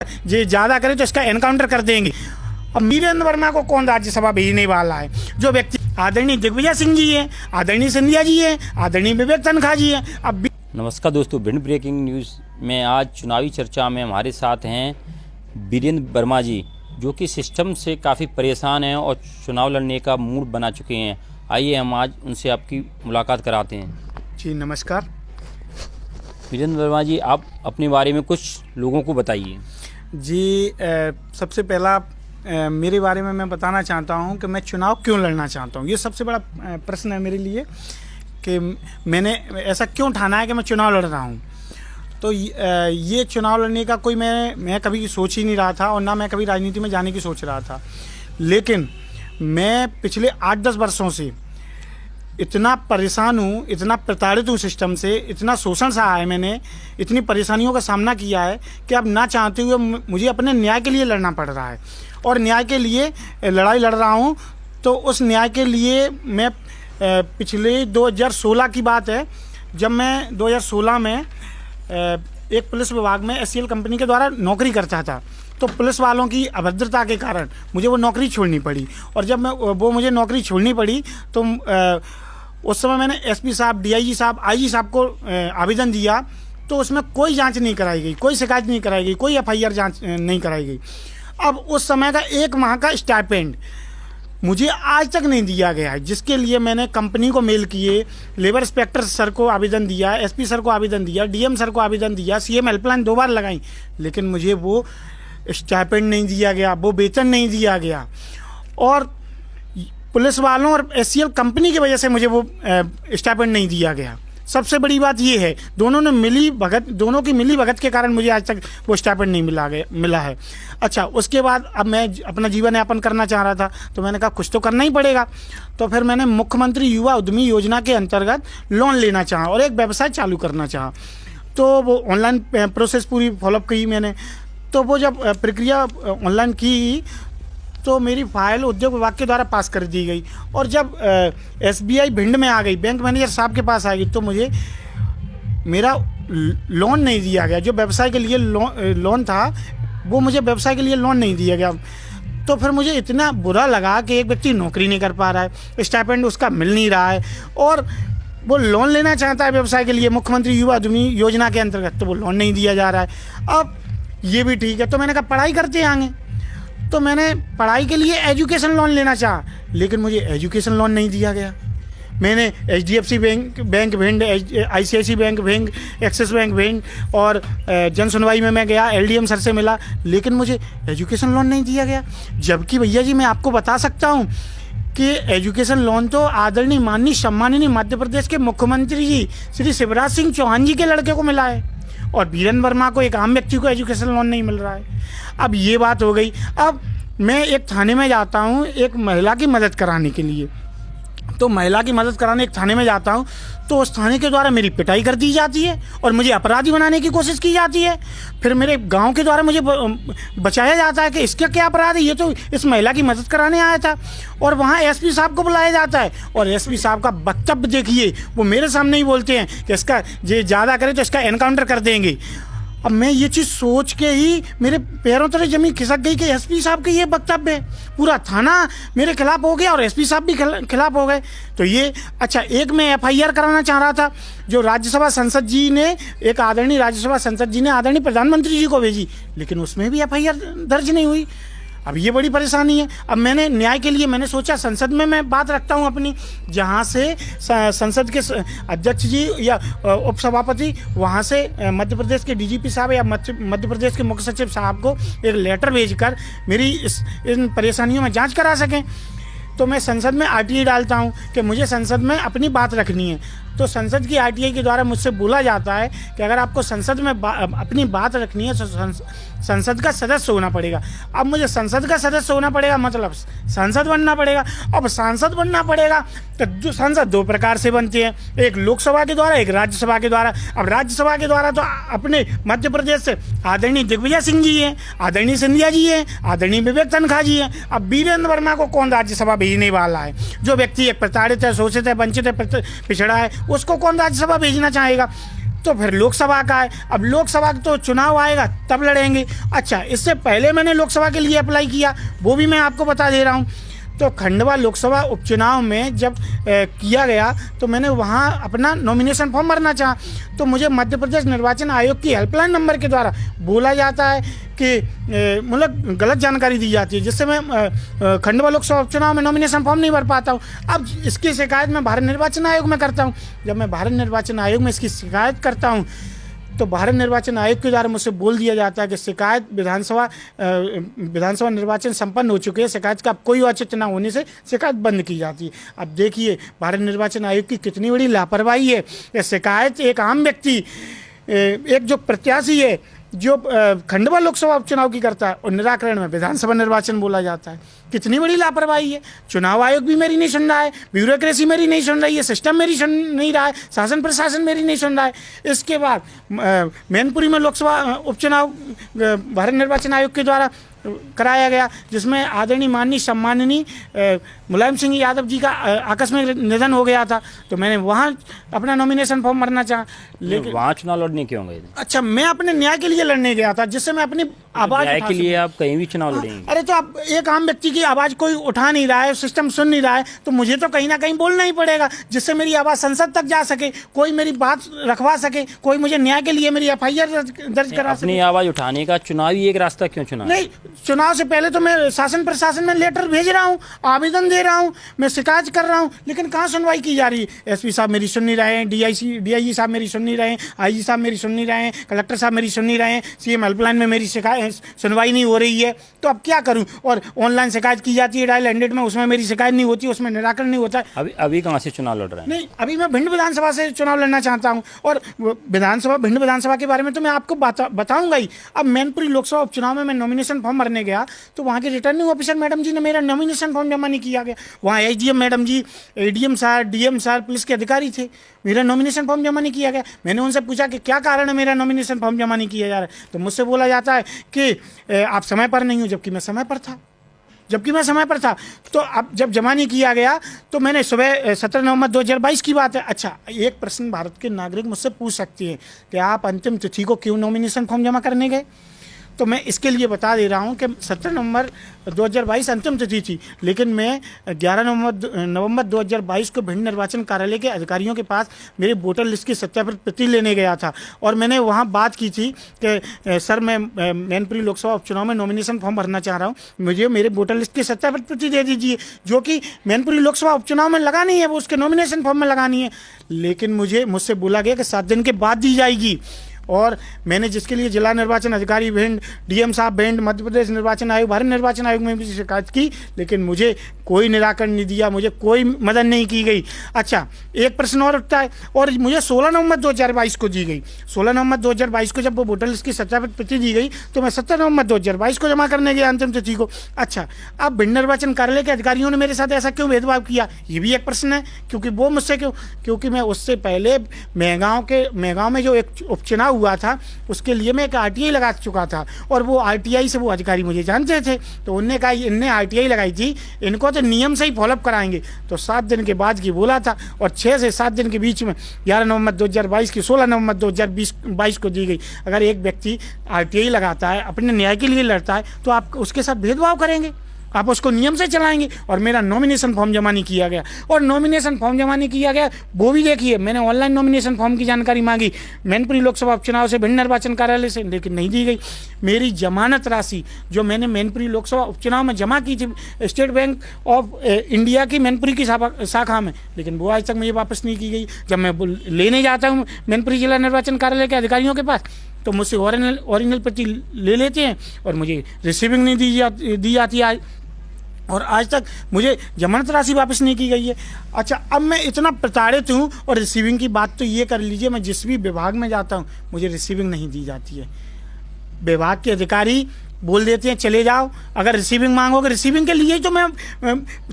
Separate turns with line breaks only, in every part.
जे ज़्यादा करे तो इसका एनकाउंटर कर देंगे। अब वीरेंद्र वर्मा को कौन राज्यसभा भेजने वाला है? जो व्यक्ति आदरणीय दिग्विजय सिंह जी है, आदरणीय सिंधिया जी है, आदरणीय विवेक तनखा जी है। अब
नमस्कार दोस्तों, भिंड ब्रेकिंग न्यूज़ में आज चुनावी चर्चा में हमारे साथ हैं वीरेंद्र वर्मा जी, जो कि सिस्टम से काफ़ी परेशान हैं और चुनाव लड़ने का मूड बना चुके हैं। आइए हम आज उनसे आपकी मुलाकात कराते हैं।
जी नमस्कार
वीरेंद्र वर्मा जी, आप अपने बारे में कुछ लोगों को बताइए।
जी सबसे पहला मेरे बारे में मैं बताना चाहता हूं कि मैं चुनाव क्यों लड़ना चाहता हूं। ये सबसे बड़ा प्रश्न है मेरे लिए कि मैंने ऐसा क्यों ठाना है कि मैं चुनाव लड़ रहा हूं। तो ये चुनाव लड़ने का कोई मैं कभी सोच ही नहीं रहा था और ना मैं कभी राजनीति में जाने की सोच रहा था। लेकिन मैं पिछले 8-10 वर्षों से इतना परेशान हूँ, इतना प्रताड़ित हूँ सिस्टम से, इतना शोषण सहा है मैंने, इतनी परेशानियों का सामना किया है कि अब ना चाहते हुए मुझे अपने न्याय के लिए लड़ना पड़ रहा है। और न्याय के लिए लड़ाई लड़ रहा हूँ। तो उस न्याय के लिए मैं पिछले 2016 की बात है, जब मैं 2016 में एक पुलिस विभाग में SCL कंपनी के द्वारा नौकरी करता था। तो पुलिस वालों की अभद्रता के कारण मुझे वो नौकरी छोड़नी पड़ी। और जब मुझे नौकरी छोड़नी पड़ी तो उस समय मैंने SP साहब, DIG साहब, IG साहब को आवेदन दिया। तो उसमें कोई जांच नहीं कराई गई, कोई शिकायत नहीं कराई गई, कोई FIR जांच नहीं कराई गई। अब उस समय का 1 माह का स्टाइपेंड मुझे आज तक नहीं दिया गया है, जिसके लिए मैंने कंपनी को मेल किए, लेबर इंस्पेक्टर सर को आवेदन दिया, SP सर को आवेदन दिया, DM सर को आवेदन दिया, CM हेल्पलाइन 2 बार लगाई, लेकिन मुझे वो स्टाइपेंड नहीं दिया गया, वो वेतन नहीं दिया गया। और पुलिस वालों और SCL कंपनी की वजह से मुझे वो स्टाइपेंड नहीं दिया गया। सबसे बड़ी बात ये है, दोनों की मिली भगत के कारण मुझे आज तक वो स्टाइपेंड नहीं मिला है। अच्छा, उसके बाद अब मैं अपना जीवन यापन करना चाह रहा था, तो मैंने कहा कुछ तो करना ही पड़ेगा। तो फिर मैंने मुख्यमंत्री युवा उद्यमी योजना के अंतर्गत लोन लेना चाहा और एक व्यवसाय चालू करना चाहा। तो वो ऑनलाइन प्रोसेस पूरी फॉलोअप की मैंने। तो वो जब प्रक्रिया ऑनलाइन की तो मेरी फाइल उद्योग विभाग के द्वारा पास कर दी गई। और जब SBI भिंड में आ गई, बैंक मैनेजर साहब के पास आ गई, तो मुझे मेरा लोन नहीं दिया गया। जो व्यवसाय के लिए लोन था, वो मुझे व्यवसाय के लिए लोन नहीं दिया गया। तो फिर मुझे इतना बुरा लगा कि एक व्यक्ति नौकरी नहीं कर पा रहा है, स्टाइपेंड उसका मिल नहीं रहा है, और वो लोन लेना चाहता है व्यवसाय के लिए मुख्यमंत्री युवा उद्यमी योजना के अंतर्गत, तो वो लोन नहीं दिया जा रहा है। अब ये भी ठीक है, तो मैंने कहा पढ़ाई करते आगे। तो मैंने पढ़ाई के लिए एजुकेशन लोन लेना चाहा, लेकिन मुझे एजुकेशन लोन नहीं दिया गया। मैंने HDFC bank Bhind, ICICI bank Bhind, axis bank Bhind और जन सुनवाई में मैं गया, LDM सर से मिला, लेकिन मुझे एजुकेशन लोन नहीं दिया गया। जबकि भैया जी मैं आपको बता सकता हूँ कि एजुकेशन लोन तो आदरणीय माननीय सम्माननीय मध्य प्रदेश के मुख्यमंत्री जी श्री शिवराज सिंह चौहान जी के लड़के को मिला है, और वीरेंद्र वर्मा को, एक आम व्यक्ति को एजुकेशन लोन नहीं मिल रहा है। अब ये बात हो गई। अब मैं एक थाने में जाता हूँ एक महिला की मदद कराने के लिए। तो महिला की मदद कराने एक थाने में जाता हूँ, तो उस थाने के द्वारा मेरी पिटाई कर दी जाती है और मुझे अपराधी बनाने की कोशिश की जाती है। फिर मेरे गांव के द्वारा मुझे बचाया जाता है कि इसका क्या अपराध है, ये तो इस महिला की मदद कराने आया था। और वहाँ SP साहब को बुलाया जाता है, और SP साहब का वक्तव्य देखिए, वो मेरे सामने ही बोलते हैं कि इसका ये ज़्यादा करे तो इसका एनकाउंटर कर देंगे। अब मैं ये चीज़ सोच के ही मेरे पैरों तले जमीन खिसक गई कि SP साहब के ये वक्तव्य है, पूरा थाना मेरे खिलाफ हो गया और SP साहब भी खिलाफ हो गए। तो ये अच्छा, एक मैं FIR कराना चाह रहा था, जो राज्यसभा संसद जी ने, एक आदरणीय राज्यसभा संसद जी ने आदरणीय प्रधानमंत्री जी को भेजी, लेकिन उसमें भी FIR दर्ज नहीं हुई। अब ये बड़ी परेशानी है। अब मैंने न्याय के लिए मैंने सोचा संसद में मैं बात रखता हूँ अपनी, जहाँ से संसद के अध्यक्ष जी या उपसभापति, वहाँ से मध्य प्रदेश के DGP साहब या मध्य प्रदेश के मुख्य सचिव साहब को एक लेटर भेजकर मेरी इन परेशानियों में जांच करा सकें। तो मैं संसद में RTI डालता हूँ कि मुझे संसद में अपनी बात रखनी है। तो संसद की RTI के द्वारा मुझसे बोला जाता है कि अगर आपको संसद में अपनी बात रखनी है तो संसद का सदस्य होना पड़ेगा। अब मुझे संसद का सदस्य होना पड़ेगा, मतलब सांसद बनना पड़ेगा। अब सांसद बनना पड़ेगा तो सांसद 2 प्रकार से बनते हैं, एक लोकसभा के द्वारा, एक राज्यसभा के द्वारा। अब राज्यसभा के द्वारा तो अपने मध्य प्रदेश से आदरणीय दिग्विजय सिंह जी हैं, आदरणीय सिंधिया जी हैं, आदरणीय विवेक तनखा जी हैं। अब वीरेंद्र वर्मा को कौन राज्यसभा भेजने वाला है? जो व्यक्ति एक प्रताड़ित है, शोषित है, वंचित है, पिछड़ा है, उसको कौन राज्यसभा भेजना चाहेगा? तो फिर लोकसभा का है। अब लोकसभा का तो चुनाव आएगा तब लड़ेंगे। अच्छा, इससे पहले मैंने लोकसभा के लिए अप्लाई किया, वो भी मैं आपको बता दे रहा हूँ। तो खंडवा लोकसभा उपचुनाव में जब किया गया तो मैंने वहाँ अपना नॉमिनेशन फॉर्म भरना चाहा, तो मुझे मध्य प्रदेश निर्वाचन आयोग की हेल्पलाइन नंबर के द्वारा बोला जाता है कि मतलब गलत जानकारी दी जाती है, जिससे मैं खंडवा लोकसभा उपचुनाव में नॉमिनेशन फॉर्म नहीं भर पाता हूँ। अब इसकी शिकायत मैं भारत निर्वाचन आयोग में करता हूँ। जब मैं भारत निर्वाचन आयोग में इसकी शिकायत करता हूँ तो भारत निर्वाचन आयोग के द्वारा मुझसे बोल दिया जाता है कि शिकायत विधानसभा निर्वाचन संपन्न हो चुके हैं, शिकायत का कोई औचित्य न होने से शिकायत बंद की जाती है। अब देखिए भारत निर्वाचन आयोग की कितनी बड़ी लापरवाही है। यह शिकायत एक आम व्यक्ति, एक जो प्रत्याशी है जो खंडवा लोकसभा उपचुनाव की करता है, और निराकरण में विधानसभा निर्वाचन बोला जाता है। कितनी बड़ी लापरवाही है। चुनाव आयोग भी मेरी नहीं सुन रहा है, ब्यूरोक्रेसी मेरी नहीं सुन रही है, सिस्टम मेरी सुन नहीं रहा है, शासन प्रशासन मेरी नहीं सुन रहा है। इसके बाद मैनपुरी में लोकसभा उपचुनाव भारत निर्वाचन आयोग के द्वारा कराया गया, जिसमें आदरणीय माननीय सम्माननीय मुलायम सिंह यादव जी का आकस्मिक निधन हो गया था। तो मैंने वहाँ अपना नॉमिनेशन फॉर्म भरना चाहा, लेकिन
वहाँ चुनाव लड़ने क्यों गए थे?
अच्छा, मैं अपने न्याय के लिए लड़ने गया था, जिससे मैं अपनी आवाज
न्याय
उठा
के लिए
सकूं।
आप कहीं भी चुनाव लड़ेंगे?
अरे तो आप एक आम व्यक्ति की आवाज़ कोई उठा नहीं रहा है, सिस्टम सुन नहीं रहा है, तो मुझे तो कहीं ना कहीं बोलना ही पड़ेगा, जिससे मेरी आवाज़ संसद तक जा सके, कोई मेरी बात रखवा सके, कोई मुझे न्याय के लिए मेरी FIR दर्ज करा सके।
अपनी आवाज़ उठाने का चुनावी एक रास्ता क्यों चुना?
नहीं, चुनाव से पहले तो मैं शासन प्रशासन में लेटर भेज रहा हूँ, आवेदन दे रहा हूँ, मैं शिकायत कर रहा हूँ, लेकिन कहाँ सुनवाई की जा रही है। SP साहब मेरी सुन नहीं रहे हैं, DIG साहब मेरी सुन नहीं रहे हैं, IG साहब मेरी सुन नहीं रहे हैं, कलेक्टर साहब मेरी सुन नहीं रहे हैं, CM हेल्पलाइन में मेरी सुनवाई नहीं हो रही है। तो अब क्या करूँ? और ऑनलाइन शिकायत की जाती है डायल 100 में, उसमें मेरी शिकायत नहीं होती, उसमें निराकरण नहीं होता है।
अभी कहाँ से चुनाव लड़ रहे हैं?
नहीं, अभी मैं भिंड विधानसभा से चुनाव लड़ना चाहता हूं, और भिंड विधानसभा के बारे में तो मैं आपको बताऊंगा ही। अब मैनपुरी लोकसभा उपचुनाव में मैं नॉमिनेशन फॉर्म भरने गया तो वहाँ के रिटर्निंग ऑफिसर मैडम जी ने मेरा नॉमिनेशन फॉर्म जमा नहीं किया गया। वहाँ SDM मैडम जी, ADM साहब, DM साहब, पुलिस के अधिकारी थे, मेरा नॉमिनेशन फॉर्म जमा नहीं किया गया। मैंने उनसे पूछा कि क्या कारण है मेरा नॉमिनेशन फॉर्म जमा नहीं किया जा रहा है, तो मुझसे बोला जाता है कि आप समय पर नहीं हो, जबकि मैं समय पर था। तो अब जब जमा नहीं किया गया तो मैंने सुबह 17 नवंबर 2022 की बात है। अच्छा, एक प्रश्न भारत के नागरिक मुझसे पूछ सकती है कि आप अंतिम तिथि को क्यों नॉमिनेशन फॉर्म जमा करने गए? तो मैं इसके लिए बता दे रहा हूं कि 17 नवंबर 2022 अंतिम तिथि थी, लेकिन मैं 11 नवंबर 2022 को भिंड निर्वाचन कार्यालय के अधिकारियों के पास मेरे वोटर लिस्ट की सत्यापित प्रति लेने गया था, और मैंने वहां बात की थी कि सर मैं मैनपुरी लोकसभा उपचुनाव में नॉमिनेशन फॉर्म भरना चाह रहा हूं, मुझे मेरे वोटर लिस्ट की सत्यापित प्रति दे दीजिए, जो कि मैनपुरी लोकसभा उपचुनाव में लगानी है, वो उसके नॉमिनेशन फॉर्म में लगानी है। लेकिन मुझसे बोला गया कि 7 दिन के बाद दी जाएगी। और मैंने जिसके लिए जिला निर्वाचन अधिकारी भिंड, DM साहब भिंड, मध्य प्रदेश निर्वाचन आयोग, भारत निर्वाचन आयोग में भी शिकायत की, लेकिन मुझे कोई निराकरण नहीं दिया, मुझे कोई मदद नहीं की गई। अच्छा, एक प्रश्न और उठता है, और मुझे 16 नवंबर 2022 को दी गई। 16 नवंबर 2022 को जब वो वोटर लिस्ट की सत्यापित प्रति दी गई तो मैं 17 नवंबर 2022 को जमा करने गया अंतिम तिथि को। अच्छा, अब भिंड निर्वाचन कार्यालय के अधिकारियों ने मेरे साथ ऐसा क्यों भेदभाव किया, ये भी एक प्रश्न है। क्योंकि मैं उससे पहले मेहगांव में जो एक उपचुनाव हुआ था उसके लिए मैं एक RTI लगा चुका था, और वो RTI से वो अधिकारी मुझे जानते थे, तो उनने कहा इनने RTI लगाई थी, इनको तो नियम से ही फॉलोअप कराएंगे। तो 7 दिन के बाद की बोला था, और 6 से 7 दिन के बीच में 11 नवंबर 2022 की 16 नवंबर 2022 को दी गई। अगर एक व्यक्ति RTI लगाता है, अपने न्याय के लिए लड़ता है, तो आप उसके साथ भेदभाव करेंगे, आप उसको नियम से चलाएंगे। और मेरा नॉमिनेशन फॉर्म जमा नहीं किया गया, और नॉमिनेशन फॉर्म जमा नहीं किया गया वो भी देखिए, मैंने ऑनलाइन नॉमिनेशन फॉर्म की जानकारी मांगी मैनपुरी लोकसभा उपचुनाव से भिंड निर्वाचन कार्यालय से, लेकिन नहीं दी गई। मेरी जमानत राशि जो मैंने मैनपुरी लोकसभा उपचुनाव में जमा की थी स्टेट बैंक ऑफ इंडिया की मैनपुरी की शाखा में, लेकिन वो आज तक मुझे वापस नहीं की गई। जब मैं लेने जाता हूँ मैनपुरी जिला निर्वाचन कार्यालय के अधिकारियों के पास, तो मुझसे ओरिजिनल प्रति ले लेते हैं, और मुझे रिसीविंग नहीं दी जाती आज, और आज तक मुझे जमानत राशि वापस नहीं की गई है। अच्छा, अब मैं इतना प्रताड़ित हूँ, और रिसीविंग की बात तो ये कर लीजिए, मैं जिस भी विभाग में जाता हूँ मुझे रिसीविंग नहीं दी जाती है। विभाग के अधिकारी बोल देते हैं चले जाओ, अगर रिसीविंग मांगोगे, रिसीविंग के लिए तो मैं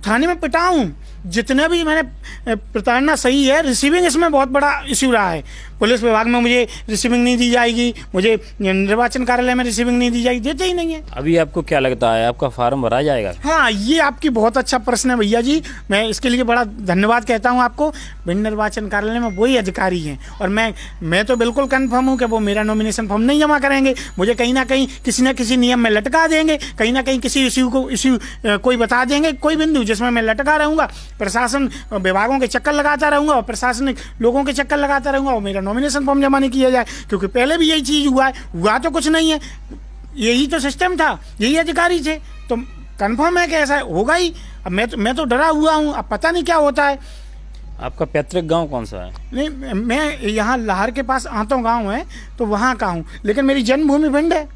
थाने में पिटा हूँ, जितने भी मैंने प्रताड़ना सही है, रिसीविंग इसमें बहुत बड़ा इश्यू रहा है। पुलिस विभाग में मुझे रिसीविंग नहीं दी जाएगी, मुझे निर्वाचन कार्यालय में रिसीविंग नहीं दी जाएगी, देते ही नहीं है।
अभी आपको क्या लगता है, आपका फार्म भरा जाएगा?
हाँ, ये आपकी बहुत अच्छा प्रश्न है भैया जी, मैं इसके लिए बड़ा धन्यवाद कहता हूँ आपको। भिंड निर्वाचन कार्यालय में वही अधिकारी हैं और मैं तो बिल्कुल कन्फर्म हूँ कि वो मेरा नॉमिनेशन फॉर्म नहीं जमा करेंगे, मुझे कहीं ना कहीं किसी न किसी नियम में लटका देंगे, कहीं ना कहीं किसी इश्यू कोई बता देंगे, कोई बिंदु जिसमें मैं लटका रहूँगा, प्रशासन विभागों के चक्कर लगाता रहूँगा और प्रशासनिक लोगों के चक्कर लगाता रहूँगा और मेरा नॉमिनेशन फॉर्म जमा नहीं किया जाए। क्योंकि पहले भी यही चीज़ हुआ तो कुछ नहीं है, यही तो सिस्टम था, यही अधिकारी थे, तो कन्फर्म है कि ऐसा होगा ही। अब मैं तो डरा हुआ हूँ, अब पता नहीं क्या होता है।
आपका पैतृक गांव कौन सा है?
नहीं, मैं यहाँ लाहौर के पास आंतों गांव है तो वहाँ का हूँ, लेकिन मेरी जन्मभूमि भिंड है,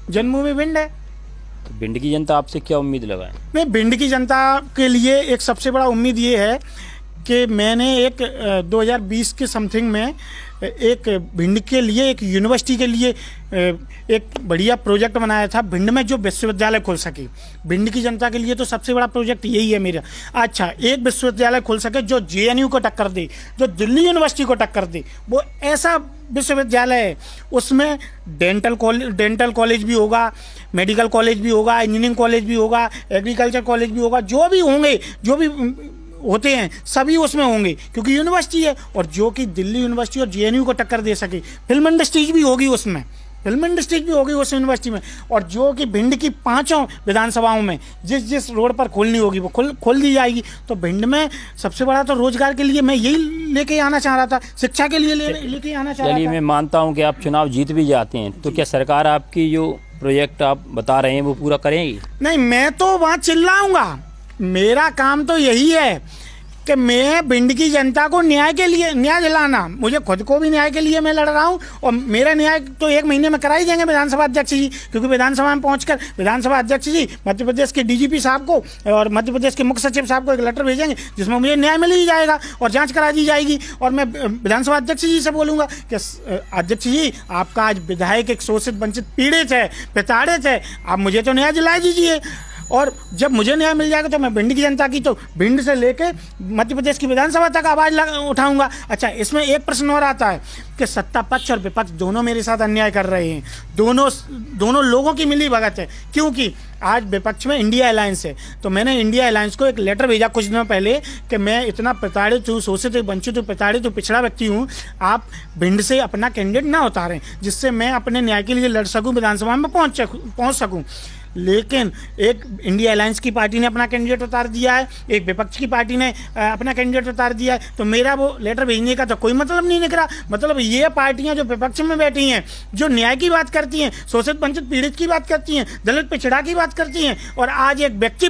जन्मभूमि भिंड है।
तो भिंड की जनता आपसे क्या उम्मीद लगाए?
नहीं, भिंड की जनता के लिए एक सबसे बड़ा उम्मीद ये है कि मैंने एक 2020 के समथिंग में एक भिंड के लिए, एक यूनिवर्सिटी के लिए एक बढ़िया प्रोजेक्ट बनाया था, भिंड में जो विश्वविद्यालय खुल सके। भिंड की जनता के लिए तो सबसे बड़ा प्रोजेक्ट यही है मेरा। अच्छा, एक विश्वविद्यालय खुल सके जो जेएनयू को टक्कर दे, जो दिल्ली यूनिवर्सिटी को टक्कर दे, वो ऐसा विश्वविद्यालय है। उसमें डेंटल कॉलेज भी होगा, मेडिकल कॉलेज भी होगा, इंजीनियरिंग कॉलेज भी होगा, एग्रीकल्चर कॉलेज भी होगा, जो भी होंगे, जो भी होते हैं सभी उसमें होंगे, क्योंकि यूनिवर्सिटी है। और जो कि दिल्ली यूनिवर्सिटी और जेएनयू को टक्कर दे सके। फिल्म इंडस्ट्रीज भी होगी उसमें, फिल्म इंडस्ट्रीज भी होगी उस यूनिवर्सिटी में। और जो कि भिंड की 5 विधानसभाओं में जिस रोड पर खोलनी होगी वो खोल दी जाएगी। तो भिंड में सबसे बड़ा तो रोजगार के लिए मैं यही लेके आना चाह रहा था, शिक्षा के लिए लेके आना चाह रहा था।
चलिए, मैं मानता हूँ कि आप चुनाव जीत भी जाते हैं, तो क्या सरकार आपकी जो प्रोजेक्ट आप बता रहे हैं वो पूरा करेगी?
नहीं, मैं तो वहाँ चिल्लाऊंगा। मेरा काम तो यही है कि मैं भिंड की जनता को न्याय के लिए, न्याय दिलाना, मुझे खुद को भी न्याय के लिए मैं लड़ रहा हूँ। और मेरा न्याय तो 1 महीने में करा ही देंगे विधानसभा अध्यक्ष जी, क्योंकि विधानसभा में पहुंचकर विधानसभा अध्यक्ष जी मध्य प्रदेश के डीजीपी साहब को और मध्य प्रदेश के मुख्य सचिव साहब को एक लेटर भेजेंगे जिसमें मुझे न्याय मिल ही जाएगा और जाँच करा दी जाएगी। और मैं विधानसभा अध्यक्ष जी से बोलूँगा कि अध्यक्ष जी, आपका आज विधायक एक शोषित वंचित पीड़ित है, प्रताड़ित है, आप मुझे तो न्याय दिला दीजिए। और जब मुझे न्याय मिल जाएगा तो मैं भिंड की जनता की, तो भिंड से लेके मध्य प्रदेश की विधानसभा तक आवाज़ उठाऊंगा। अच्छा, इसमें एक प्रश्न और आता है कि सत्ता पक्ष और विपक्ष दोनों मेरे साथ अन्याय कर रहे हैं, दोनों लोगों की मिली भगत है। क्योंकि आज विपक्ष में इंडिया अलायंस है, तो मैंने इंडिया अलायंस को एक लेटर भेजा कुछ दिनों पहले कि मैं इतना प्रताड़ित हूँ, शोषित हूँ, वंचित हूँ, प्रताड़ित हूँ, पिछड़ा व्यक्ति हूँ, आप भिंड से अपना कैंडिडेट ना उतारें, जिससे मैं अपने न्याय के लिए लड़ सकूँ, विधानसभा में पहुँच सकूँ। लेकिन एक इंडिया अलायंस की पार्टी ने अपना कैंडिडेट उतार दिया है, एक विपक्ष की पार्टी ने अपना कैंडिडेट उतार दिया है, तो मेरा वो लेटर भेजने का तो कोई मतलब नहीं निकला। मतलब ये पार्टियां जो विपक्ष में बैठी हैं, जो न्याय की बात करती हैं, शोषित वंचित पीड़ित की बात करती हैं, दलित पिछड़ा की बात करती हैं, और आज एक व्यक्ति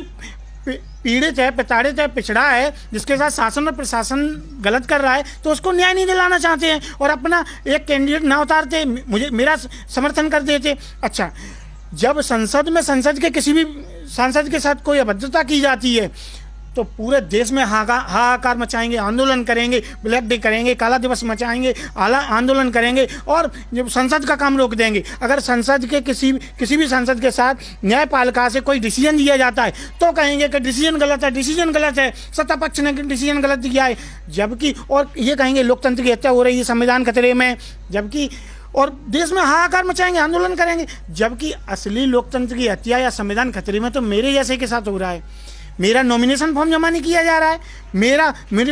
पीड़ित है, प्रताड़ित है, पिछड़ा है, जिसके साथ शासन और प्रशासन गलत कर रहा है, तो उसको न्याय नहीं दिलाना चाहते हैं और अपना एक कैंडिडेट ना उतारते, मेरा समर्थन कर देते। अच्छा, जब संसद के किसी भी सांसद के साथ कोई अभद्रता की जाती है तो पूरे देश में हाहाकार मचाएंगे, आंदोलन करेंगे, ब्लैक डे करेंगे, काला दिवस मचाएंगे, आंदोलन करेंगे और जब संसद का काम रोक देंगे। अगर संसद के किसी भी सांसद के साथ न्यायपालिका से कोई डिसीजन दिया जाता है तो कहेंगे कि डिसीजन गलत है, सत्ता पक्ष ने डिसीजन गलत दिया है, जबकि और ये कहेंगे लोकतंत्र की हत्या हो रही है, संविधान खतरे में, जबकि और देश में हाहाकार मचाएंगे, आंदोलन करेंगे, जबकि असली लोकतंत्र की हत्या या संविधान खतरे में तो मेरे जैसे के साथ हो रहा है। मेरा नॉमिनेशन फॉर्म जमा नहीं किया जा रहा है,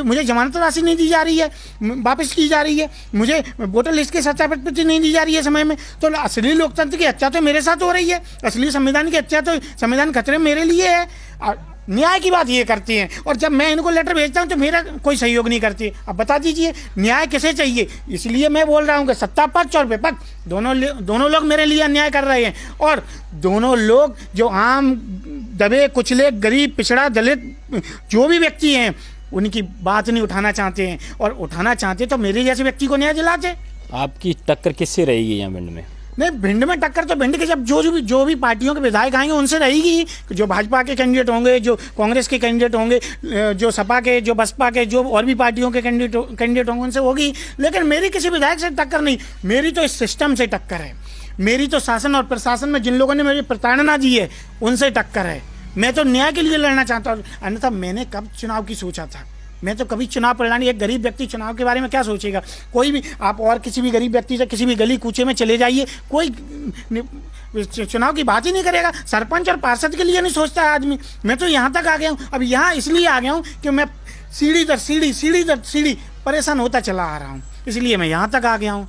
मुझे जमानत राशि नहीं दी जा रही है, वापस की जा रही है, मुझे वोटर लिस्ट की सत्यापित प्रति नहीं दी जा रही है समय में। तो असली लोकतंत्र की हत्या तो मेरे साथ हो रही है, असली संविधान की हत्या तो संविधान खतरे मेरे लिए है। न्याय की बात ये करती हैं और जब मैं इनको लेटर भेजता हूँ तो मेरा कोई सहयोग नहीं करती। अब बता दीजिए न्याय किसे चाहिए? इसलिए मैं बोल रहा हूँ कि सत्ता पक्ष और विपक्ष दोनों लोग मेरे लिए अन्याय कर रहे हैं और दोनों लोग जो आम दबे कुचले गरीब पिछड़ा दलित जो भी व्यक्ति हैं उनकी बात नहीं उठाना चाहते हैं, और उठाना चाहते तो मेरे जैसे व्यक्ति को न्याय दिलाते।
आपकी टक्कर किससे रहेगी यहाँ भिंड में?
नहीं, भिंड में टक्कर तो भिंड के जब जो भी पार्टियों के विधायक आएंगे उनसे रहेगी, जो भाजपा के कैंडिडेट होंगे, जो कांग्रेस के कैंडिडेट होंगे, जो सपा के, जो बसपा के, जो और भी पार्टियों के कैंडिडेट होंगे उनसे होगी। लेकिन मेरी किसी विधायक से टक्कर नहीं, मेरी तो इस सिस्टम से टक्कर है, मेरी तो शासन और प्रशासन में जिन लोगों ने मेरी प्रताड़ना दी है उनसे टक्कर है। मैं तो न्याय के लिए लड़ना चाहता हूँ, अन्यथा मैंने कब चुनाव की सोचा था। मैं तो कभी चुनाव परिणाम, एक गरीब व्यक्ति चुनाव के बारे में क्या सोचेगा। कोई भी आप और किसी भी गरीब व्यक्ति से किसी भी गली कूचे में चले जाइए, कोई चुनाव की बात ही नहीं करेगा। सरपंच और पार्षद के लिए नहीं सोचता है आदमी। मैं तो यहाँ तक आ गया हूँ, अब यहाँ इसलिए आ गया हूँ कि मैं सीढ़ी दर सीढ़ी परेशान होता चला आ रहा हूँ, इसलिए मैं यहाँ तक आ गया हूँ।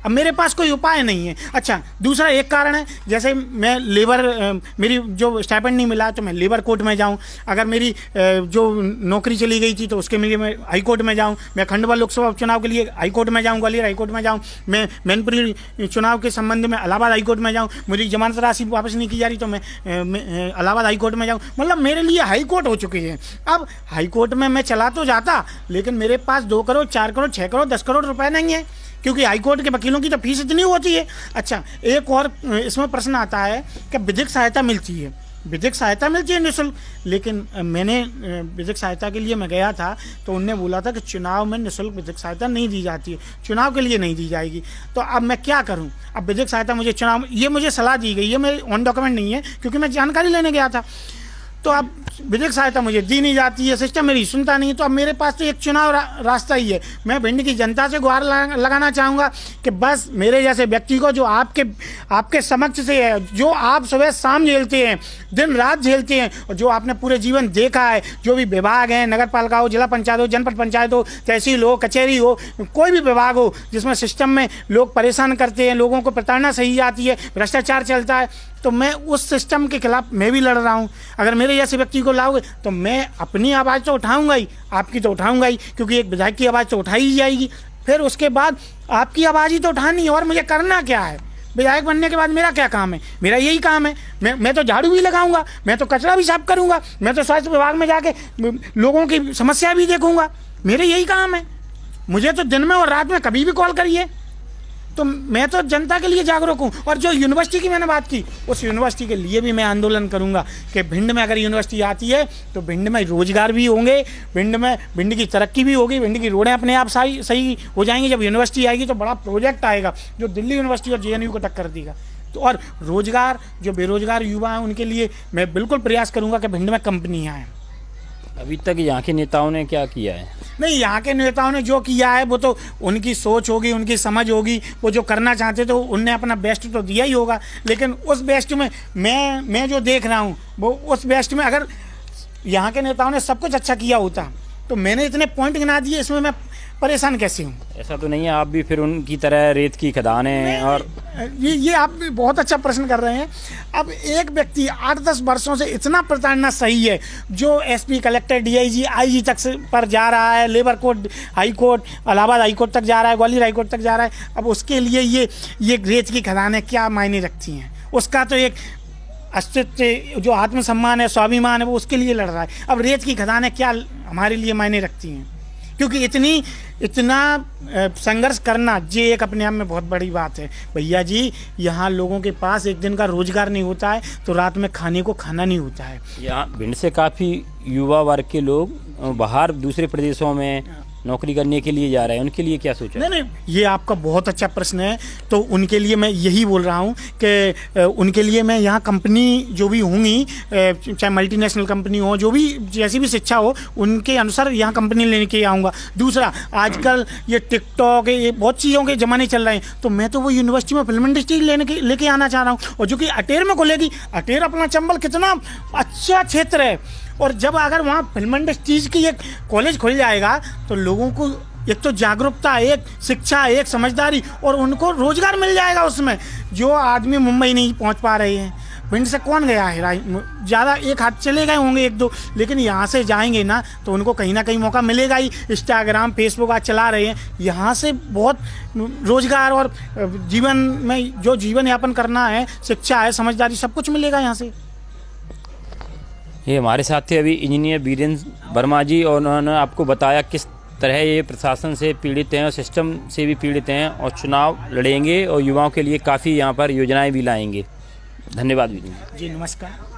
अब मेरे पास कोई उपाय नहीं है। अच्छा, दूसरा एक कारण है, जैसे मैं लेबर, मेरी जो स्टाइपेंड नहीं मिला तो मैं लेबर कोर्ट में जाऊं। अगर मेरी जो नौकरी चली गई थी तो उसके लिए मैं हाई कोर्ट में जाऊं। मैं खंडवा लोकसभा चुनाव के लिए हाई कोर्ट में जाऊं, ग्वालियर हाई कोर्ट में जाऊं। मैं मैनपुरी चुनाव के संबंध में इलाहाबाद हाई कोर्ट में जाऊँ। मेरी जमानत राशि वापस नहीं की जा रही तो मैं इलाहाबाद हाई कोर्ट में जाऊँ। मतलब मेरे लिए हाई कोर्ट हो चुकी है। अब हाई कोर्ट में मैं चला तो जाता, लेकिन मेरे पास 2 करोड़ 4 करोड़ 6 करोड़ 10 करोड़ रुपए नहीं है, क्योंकि हाईकोर्ट के वकीलों की तो फीस इतनी होती है। अच्छा, एक और इसमें प्रश्न आता है कि विधिक सहायता मिलती है, विधिक सहायता मिलती है निःशुल्क, लेकिन मैंने विधिक सहायता के लिए मैं गया था तो उनने बोला था कि चुनाव में निःशुल्क विधिक सहायता नहीं दी जाती है, चुनाव के लिए नहीं दी जाएगी। तो अब मैं क्या करूं? अब विधिक सहायता मुझे चुनाव, ये मुझे सलाह दी गई, ये मेरे ऑन डॉक्यूमेंट नहीं है क्योंकि मैं जानकारी लेने गया था। तो अब विधिक सहायता मुझे दी नहीं जाती है, सिस्टम मेरी सुनता नहीं है। तो अब मेरे पास तो एक चुनाव रास्ता ही है। मैं भिंड की जनता से गुहार लगाना चाहूँगा कि बस मेरे जैसे व्यक्ति को, जो आपके समक्ष से है, जो आप सुबह शाम झेलते हैं, दिन रात झेलते हैं, और जो आपने पूरे जीवन देखा है, जो भी विभाग हैं, नगर पालिका हो, जिला पंचायत हो, जनपद पंचायत हो, तहसील हो, कचहरी हो, कोई भी विभाग हो जिसमें सिस्टम में लोग परेशान करते हैं, लोगों को प्रताड़ना सही जाती है, भ्रष्टाचार चलता है, तो मैं उस सिस्टम के खिलाफ मैं भी लड़ रहा हूँ। अगर मेरे जैसे व्यक्ति को लाओगे तो मैं अपनी आवाज़ तो उठाऊंगा ही, आपकी तो उठाऊंगा ही, क्योंकि एक विधायक की आवाज़ तो उठाई ही जाएगी। फिर उसके बाद आपकी आवाज़ ही तो उठानी है। और मुझे करना क्या है? विधायक बनने के बाद मेरा क्या काम है? मेरा यही काम है। मैं तो झाड़ू भी लगाऊंगा, मैं तो कचरा भी साफ करूंगा, मैं तो स्वास्थ्य विभाग में जाके लोगों की समस्या भी देखूंगा। मेरे यही काम है। मुझे तो दिन में और रात में कभी भी कॉल करिए। तो मैं तो जनता के लिए जागरूक हूँ। और जो यूनिवर्सिटी की मैंने बात की, उस यूनिवर्सिटी के लिए भी मैं आंदोलन करूँगा कि भिंड में अगर यूनिवर्सिटी आती है तो भिंड में रोजगार भी होंगे, भिंड की तरक्की भी होगी, भिंड की रोडें अपने आप सही हो जाएंगी। जब यूनिवर्सिटी आएगी तो बड़ा प्रोजेक्ट आएगा जो दिल्ली यूनिवर्सिटी और JNU को टक्कर देगा। तो और रोजगार, जो बेरोजगार युवा हैं उनके लिए मैं बिल्कुल प्रयास करूँगा कि भिंड में कंपनियाँ आएँ।
अभी तक यहाँ के नेताओं ने क्या किया है?
नहीं, यहाँ के नेताओं ने जो किया है वो तो उनकी सोच होगी, उनकी समझ होगी। वो जो करना चाहते तो उनने अपना बेस्ट तो दिया ही होगा, लेकिन उस बेस्ट में मैं जो देख रहा हूँ वो उस बेस्ट में, अगर यहाँ के नेताओं ने सब कुछ अच्छा किया होता तो मैंने इतने पॉइंट गिना दिए, इसमें मैं परेशान कैसे हूँ?
ऐसा तो नहीं है आप भी फिर उनकी तरह रेत की खदानें? और
ये आप भी बहुत अच्छा प्रश्न कर रहे हैं। अब एक व्यक्ति 8-10 वर्षों से इतना प्रताड़ना सही है, जो SP, कलेक्टर, DIG, IG तक पर जा रहा है, labour court, high court, Allahabad high court तक जा रहा है, ग्वालियर हाई कोर्ट तक जा रहा है। अब उसके लिए ये रेत की खदानें क्या मायने रखती हैं? उसका तो एक अस्तित्व, जो आत्मसम्मान है, स्वाभिमान है, वो उसके लिए लड़ रहा है। अब रेत की खदानें क्या हमारे लिए मायने रखती हैं? क्योंकि इतना संघर्ष करना ये एक अपने आप में बहुत बड़ी बात है। भैया जी, यहाँ लोगों के पास एक दिन का रोजगार नहीं होता है तो रात में खाने को खाना नहीं होता है।
यहाँ भिंड से काफ़ी युवा वर्ग के लोग बाहर दूसरे प्रदेशों में नौकरी करने के लिए जा रहे हैं, उनके लिए क्या सोचा?
नहीं, ये आपका बहुत अच्छा प्रश्न है। तो उनके लिए मैं यही बोल रहा हूँ कि उनके लिए मैं यहाँ कंपनी जो भी होंगी, चाहे मल्टीनेशनल कंपनी हो, जो भी जैसी भी शिक्षा हो, उनके अनुसार यहाँ कंपनी लेने के आऊँगा। दूसरा, आजकल ये टिकटॉक, ये बहुत चीज़ों के ज़माने चल रहे हैं, तो मैं तो वो यूनिवर्सिटी में फिल्म इंडस्ट्री लेके आना चाह रहा हूँ। और जो कि अटेर में खुलेगी, अटेर अपना चंबल कितना अच्छा क्षेत्र है, और जब अगर वहाँ फिल्म इंडस्ट्रीज की एक कॉलेज खुल जाएगा तो लोगों को एक तो जागरूकता, एक शिक्षा, एक समझदारी, और उनको रोजगार मिल जाएगा उसमें। जो आदमी मुंबई नहीं पहुँच पा रहे हैं, भिंड से कौन गया है? ज़्यादा एक हाथ चले गए होंगे 1-2, लेकिन यहाँ से जाएंगे ना तो उनको कहीं ना कहीं मौका मिलेगा ही। इंस्टाग्राम, फेसबुक आज चला रहे हैं, यहाँ से बहुत रोजगार और जीवन में जो जीवन यापन करना है, शिक्षा है, समझदारी, सब कुछ मिलेगा यहाँ से।
ये हमारे साथ थे अभी इंजीनियर बीरेंद्र वर्मा जी, और उन्होंने आपको बताया किस तरह ये प्रशासन से पीड़ित हैं और सिस्टम से भी पीड़ित हैं, और चुनाव लड़ेंगे और युवाओं के लिए काफ़ी यहाँ पर योजनाएं भी लाएंगे। धन्यवाद।
जी नमस्कार।